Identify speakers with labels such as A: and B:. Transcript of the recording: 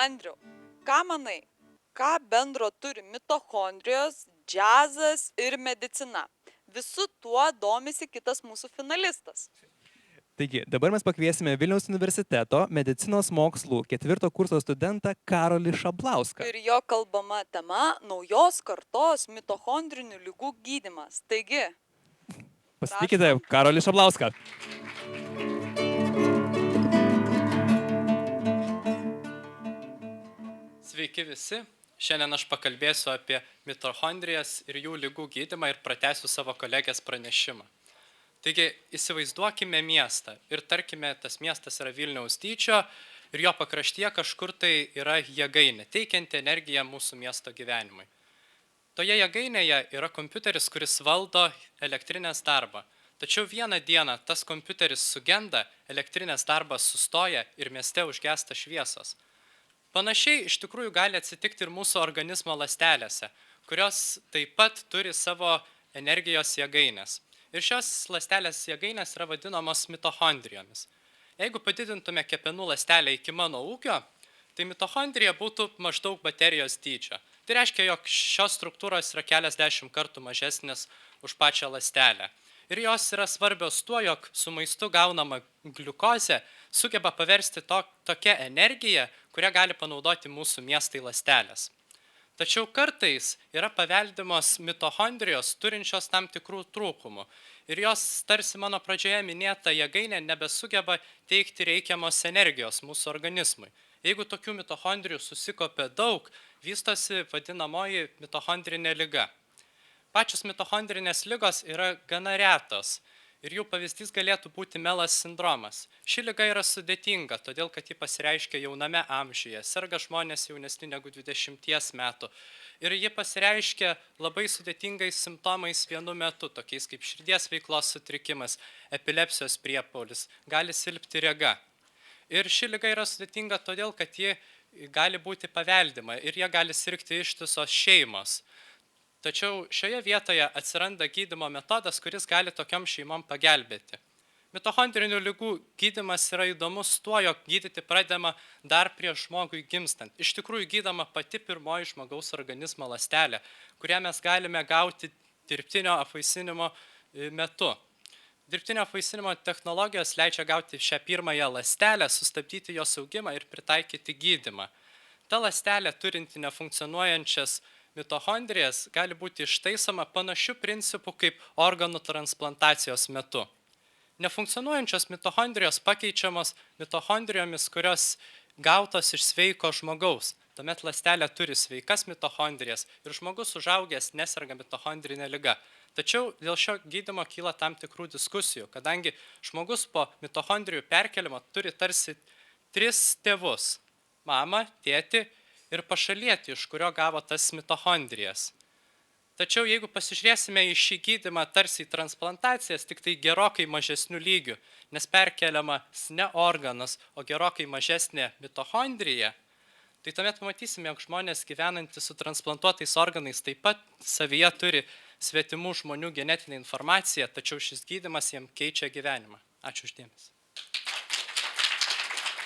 A: Andriau, ką manai, ką bendro turi mitochondrijos, džiazas ir medicina? Visu tuo domisi kitas mūsų finalistas.
B: Taigi, dabar mes pakviesime Vilniaus universiteto medicinos mokslų 4 kurso studentą Karolį Šablauską.
A: Ir jo kalbama tema - naujos kartos mitochondrinių lygų gydimas. Taigi,
B: Pasitikite
A: prašom.
B: Karolį Šablauską.
C: Sveiki visi. Šiandien aš pakalbėsiu apie mitochondrijas ir jų lygų gydymą ir pratęsiu savo kolegės pranešimą. Taigi, įsivaizduokime miestą ir tarkime, tas miestas yra Vilniaus dydžio ir jo pakraštyje kažkur tai yra jėgainė, teikianti energiją mūsų miesto gyvenimui. Toje jėgainėje yra kompiuteris, kuris valdo elektrinės darbą. Tačiau vieną dieną tas kompiuteris sugenda, elektrinės darbas sustoja ir mieste užgesta šviesos. Panašiai iš tikrųjų gali atsitikti ir mūsų organizmo ląstelėse, kurios taip pat turi savo energijos jėgainės. Ir šios ląstelės jėgainės yra vadinamos mitochondrijomis. Jeigu padidintume kepenų ląstelę iki mano ūgio, tai mitochondrija būtų maždaug baterijos dydžio. Tai reiškia, jog šios struktūros yra keliasdešimt kartų mažesnės už pačią ląstelę. Ir jos yra svarbios tuo, jog su maistu gaunama gliukozė sugeba paversti tokią energiją, kurią gali panaudoti mūsų miestai ląstelės. Tačiau kartais yra paveldimos mitochondrijos turinčios tam tikrų trūkumų. Ir jos, tarsi mano pradžioje minėta jėgainė, nebesugeba teikti reikiamos energijos mūsų organizmui. Jeigu tokių mitochondrijų susikopia daug, vystosi vadinamoji mitochondrinė liga. Pačios mitochondrinės ligos yra gana retos ir jų pavyzdys galėtų būti melas sindromas. Ši liga yra sudėtinga, todėl kad ji pasireiškia jauname amžiuje, serga žmonės jaunesni negu 20 metų ir ji pasireiškia labai sudėtingais simptomais vienu metu, tokiais kaip širdies veiklos sutrikimas, epilepsijos priepuolis, gali silpti rega. Ir ši liga yra sudėtinga todėl, kad ji gali būti paveldima ir jie gali sirgti ištisos šeimos. Tačiau šioje vietoje atsiranda gydymo metodas, kuris gali tokiom šeimom pagelbėti. Mitochondrinių ligų gydymas yra įdomus tuo, jog gydyti pradedama dar prieš žmogui gimstant. Iš tikrųjų gydoma pati pirmoji žmogaus organizmo ląstelė, kurią mes galime gauti dirbtinio apvaisinimo metu. Dirbtinio apvaisinimo technologijos leidžia gauti šią pirmąją ląstelę, sustabdyti jos augimą ir pritaikyti gydymą. Ta ląstelė turinti nefunkcionuojančias mitochondrijas gali būti ištaisoma panašiu principu kaip organų transplantacijos metu. Nefunkcionuojančios mitochondrijos pakeičiamos mitochondrijomis, kurios gautos iš sveiko žmogaus. Tuomet ląstelė turi sveikas mitochondrijas ir žmogus užaugęs neserga mitochondrinė liga. Tačiau dėl šio gydymo kyla tam tikrų diskusijų, kadangi žmogus po mitochondrijų perkelimo turi tarsi 3 tėvus – mamą, tėtį ir pašalietį, iš kurio gavo tas mitochondrijas. Tačiau jeigu pasižiūrėsime į šį gydymą tarsi į transplantacijas, tik tai gerokai mažesnių lygių, nes perkeliamas ne organas, o gerokai mažesnė mitochondrija, tai tuomet pamatysime, jog žmonės gyvenantys su transplantuotais organais taip pat savyje turi svetimų žmonių genetinę informaciją, tačiau šis gydymas jiems keičia gyvenimą. Ačiū uždėmesį.